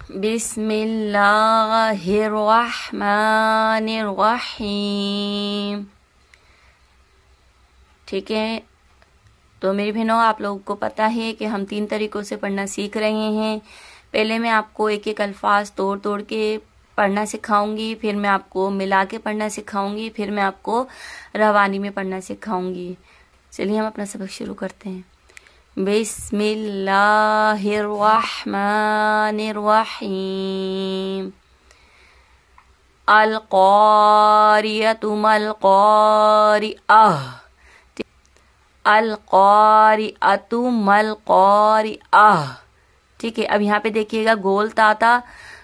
बिस्मिल्लाहिर्रहमानिर्रहीम। ठीक है, तो मेरी बहनों, आप लोगों को पता है कि हम 3 तरीकों से पढ़ना सीख रहे हैं। पहले मैं आपको एक एक अल्फाज तोड़ तोड़ के पढ़ना सिखाऊंगी, फिर मैं आपको मिला के पढ़ना सिखाऊंगी, फिर मैं आपको रवानी में पढ़ना सिखाऊंगी। चलिए हम अपना सबक शुरू करते हैं। बिस्मिल्लाहिर्रहमानिर्रहीम। अल-क़ारियतु मल-क़ारिअह। अल-क़ारिअतु मल-क़ारिअह। ठीक है, अब यहाँ पे देखिएगा गोल ता था,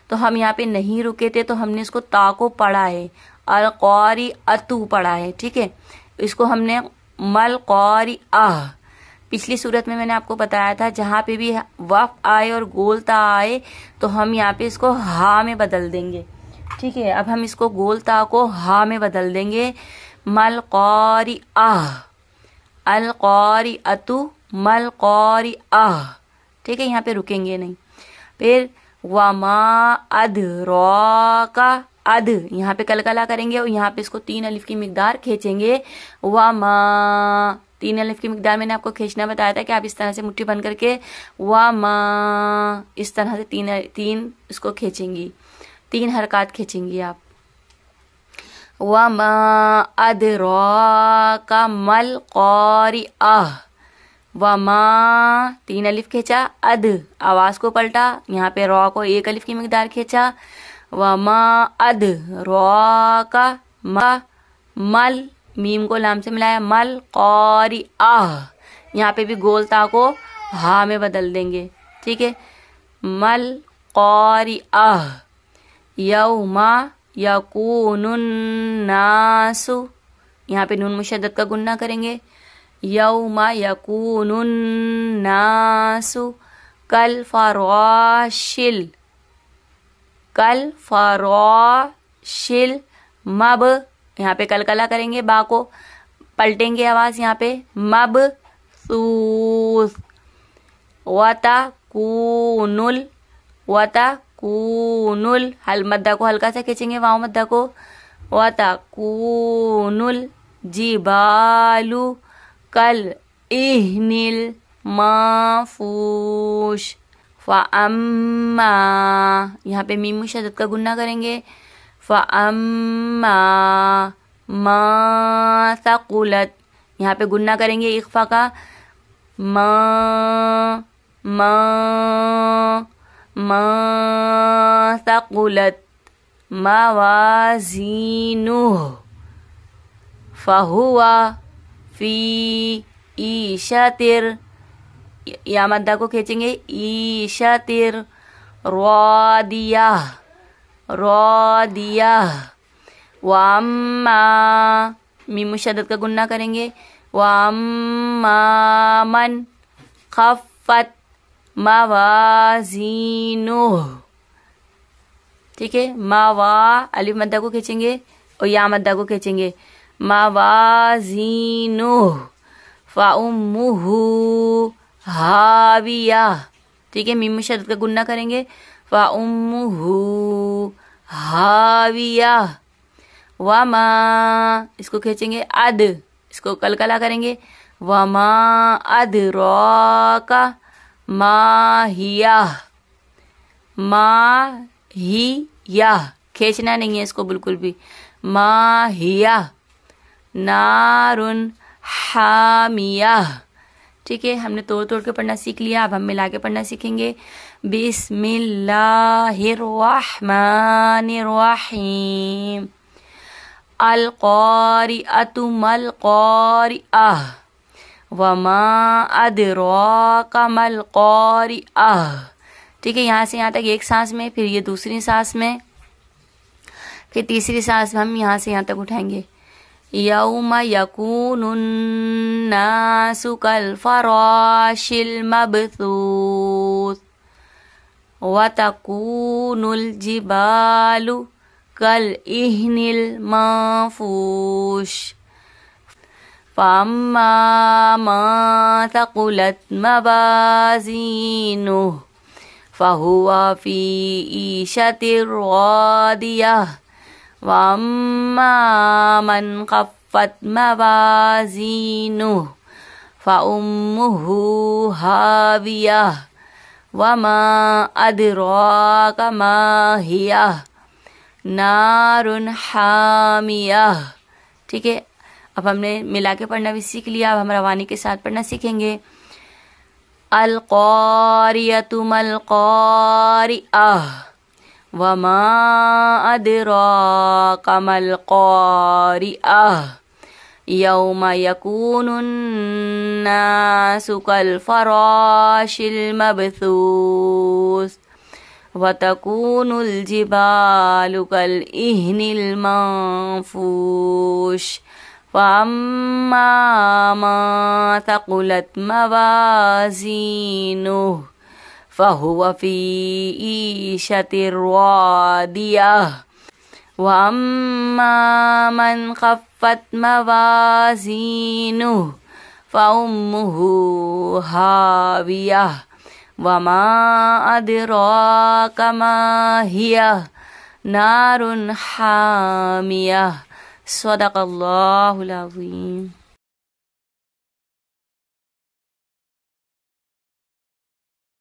तो हम यहाँ पे नहीं रुके थे, तो हमने इसको ता को पढ़ा है, अल-क़ारिअतु पढ़ा है। ठीक है, इसको हमने मल-क़ारिअह। पिछली सूरत में मैंने आपको बताया था, जहां पे भी वक्फ आए और गोल ता आए तो हम यहाँ पे इसको हा में बदल देंगे। ठीक है, अब हम इसको गोल ता को हा में बदल देंगे। मल-क़ारिअह, अल-क़ारिअतु मल-क़ारिअह। ठीक है, यहाँ पे रुकेंगे नहीं। फिर वमा अदराका, अद यहाँ पे कलकला करेंगे और यहाँ पे इसको 3 अलिफ की मिकदार खींचेंगे। वमा, 3 अलिफ की मिकदार मैंने आपको खींचना बताया था कि आप इस तरह से मुट्ठी बंद करके वमा, इस तरह से तीन इसको खींचेंगी, 3 हरकत खींचेंगी आप। वमा अदराका मल क़ारिअह। वमा, 3 अलिफ खींचा, अद आवाज को पलटा, यहाँ पे रॉ को 1 अलिफ की मिकदार खींचा। वमा अदराका मल, मीम को लाम से मिलाया, मल क़ारिअह। यहाँ पे भी गोल ता को हा में बदल देंगे। ठीक है, मल क़ारिअह। यौमा यकूनुन नासु, यहाँ पे नून मुशद्दद का गुन्ना करेंगे। यौमा यकूनुन नासु कल फराशिल, कल फराशिल मब, यहाँ पे कलकला करेंगे, बा को पलटेंगे आवाज यहाँ पे, मब सूस। वता कूनुल, वता कूनुल, हल मद्दा को हल्का से खींचेंगे, वाव मद्दा को। वता कूनुल जिबालु कल इहनिल माफूश। फ़अम्मा, यहाँ पे मीम मुशद्दद का गुन्ना करेंगे। फ़अम्मा मा सक़ुलत, यहाँ पे गुन्ना करेंगे इख्फा का। मा सक़ुलत मवाज़ीनुह। फ़हुवा फ़ी ईशतिर, या मद्दा को खींचेंगे, ईशतिर रादिया, रादिया। वअम्मा, मीम मुशद्दद का गुन्ना करेंगे। वअम्मा मन खफ़्फ़त मवाज़ीनुह। ठीक है, मावा अलिफ मद्दा को खींचेंगे और या मद्दा को खींचेंगे। मवाज़ीनुह फ़उम्मुहु हाविया। ठीक है, मीम मुशद्दद का गुन्ना करेंगे। फ़उम्मुहु हाविया। वमा, इसको खींचेंगे, अद, इसको कलकला करेंगे। वमा अदराका माहिया, माहिया, खींचना नहीं है इसको बिल्कुल भी। माहिया नारुन हामिया। ठीक है, हमने तोड़ तोड़ के पढ़ना सीख लिया, अब हम मिला के पढ़ना सीखेंगे। बिस्मिल्लाहिर्रहमानिर्रहीम। अल-क़ारिअतु मल-क़ारिअह। वमा अदराका मल-क़ारिअह। ठीक है, यहाँ से यहाँ तक एक सांस में, फिर ये दूसरी सांस में, फिर तीसरी सांस में हम यहाँ से यहाँ तक उठाएंगे। यौमा यकूनुन नासु कल फराशिल मबसूस। व तकूनुल जिबालु कल इहनिल माफूश। फअम्मा मा थक़ुलत मवाज़ीनुह فهو في عيشة راضية وأما من خفت موازينه فأمه هاوية وما أدراك ما هي نار حامیہ. ٹھیک ہے، اب ہم نے ملا کے پڑھنا بھی سیکھ لیا، اب ہم روانی کے ساتھ پڑھنا سیکھیں گے. القاریۃ ما القاریۃ وما ادراک ما القاریۃ یوم یکون الناس کالفراش المبثوث وتكون الجبال كالعهن المنفوش فأما ما ثقلت موازينه فهو في عيشة راضية وأما من خفت موازينه فأمه هاوية وما أدراك ما هي نار حامیہ. صدق اللہ العظیم.